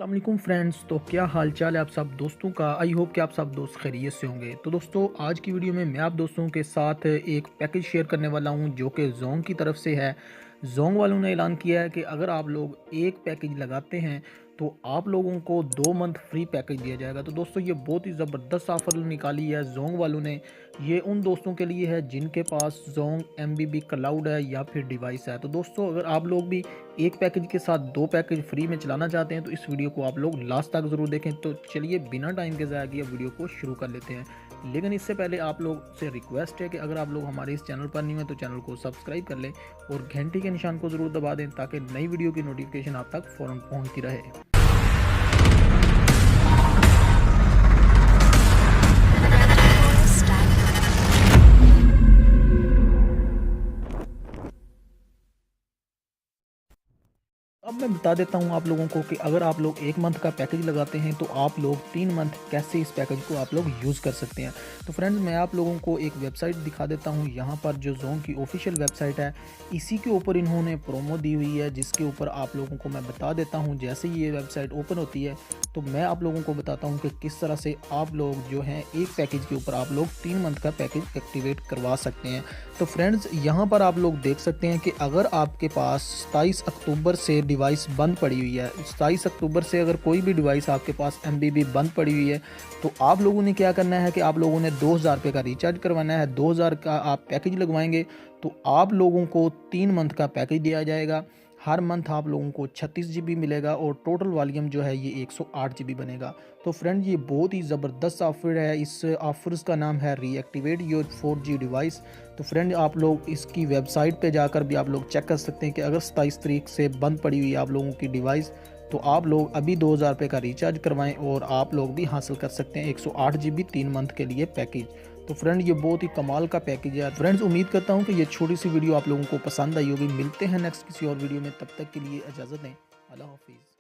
अस्सलाम वालेकुम फ्रेंड्स। तो क्या हाल चाल है आप सब दोस्तों का। आई होप कि आप सब दोस्त खैरियत से होंगे। तो दोस्तों आज की वीडियो में मैं आप दोस्तों के साथ एक पैकेज शेयर करने वाला हूं जो कि जोंग की तरफ से है। जोंग वालों ने ऐलान किया है कि अगर आप लोग एक पैकेज लगाते हैं तो आप लोगों को 2 मंथ फ्री पैकेज दिया जाएगा। तो दोस्तों ये बहुत ही ज़बरदस्त ऑफर निकाली है जोंग वालों ने। ये उन दोस्तों के लिए है जिनके पास जोंग MBB क्लाउड है या फिर डिवाइस है। तो दोस्तों अगर आप लोग भी एक पैकेज के साथ 2 पैकेज फ्री में चलाना चाहते हैं तो इस वीडियो को आप लोग लास्ट तक ज़रूर देखें। तो चलिए बिना टाइम के ज़ाया किए वीडियो को शुरू कर लेते हैं। लेकिन इससे पहले आप लोग से रिक्वेस्ट है कि अगर आप लोग हमारे इस चैनल पर नहीं हैं तो चैनल को सब्सक्राइब कर लें और घंटी के निशान को ज़रूर दबा दें ताकि नई वीडियो की नोटिफिकेशन आप तक फ़ौरन पहुंचती रहे। अब मैं बता देता हूं आप लोगों को कि अगर आप लोग 1 मंथ का पैकेज लगाते हैं तो आप लोग 3 मंथ कैसे इस पैकेज को आप लोग यूज़ कर सकते हैं। तो फ्रेंड्स मैं आप लोगों को एक वेबसाइट दिखा देता हूं। यहां पर जो जोंग की ऑफिशियल वेबसाइट है इसी के ऊपर इन्होंने प्रोमो दी हुई है जिसके ऊपर आप लोगों को मैं बता देता हूँ। जैसे ही ये वेबसाइट ओपन होती है तो मैं आप लोगों को बताता हूँ कि किस तरह से आप लोग जो हैं एक पैकेज के ऊपर आप लोग 3 मंथ का पैकेज एक्टिवेट करवा सकते हैं। तो फ्रेंड्स यहाँ पर आप लोग देख सकते हैं कि अगर आपके पास 27 अक्टूबर से डिवाइस बंद पड़ी हुई है, 27 अक्टूबर से अगर कोई भी डिवाइस आपके पास MBB बंद पड़ी हुई है तो आप लोगों ने क्या करना है कि आप लोगों ने 2000 रुपये का रिचार्ज करवाना है। 2000 का आप पैकेज लगवाएंगे तो आप लोगों को 3 मंथ का पैकेज दिया जाएगा। हर मंथ आप लोगों को 36 GB मिलेगा और टोटल वॉल्यूम जो है ये 108 GB बनेगा। तो फ्रेंड ये बहुत ही ज़बरदस्त ऑफर है। इस ऑफर्स का नाम है रीएक्टिवेट योर 4G डिवाइस। तो फ्रेंड आप लोग इसकी वेबसाइट पे जाकर भी आप लोग चेक कर सकते हैं कि अगर 27 तारीख से बंद पड़ी हुई है आप लोगों की डिवाइस तो आप लोग अभी 2000 रुपये का रिचार्ज करवाएं और आप लोग भी हासिल कर सकते हैं 108 GB 3 मंथ के लिए पैकेज। तो फ्रेंड ये बहुत ही कमाल का पैकेज है। फ्रेंड्स उम्मीद करता हूँ कि ये छोटी सी वीडियो आप लोगों को पसंद आई होगी। मिलते हैं नेक्स्ट किसी और वीडियो में, तब तक के लिए इजाज़त दें। अल्लाह हाफिज़।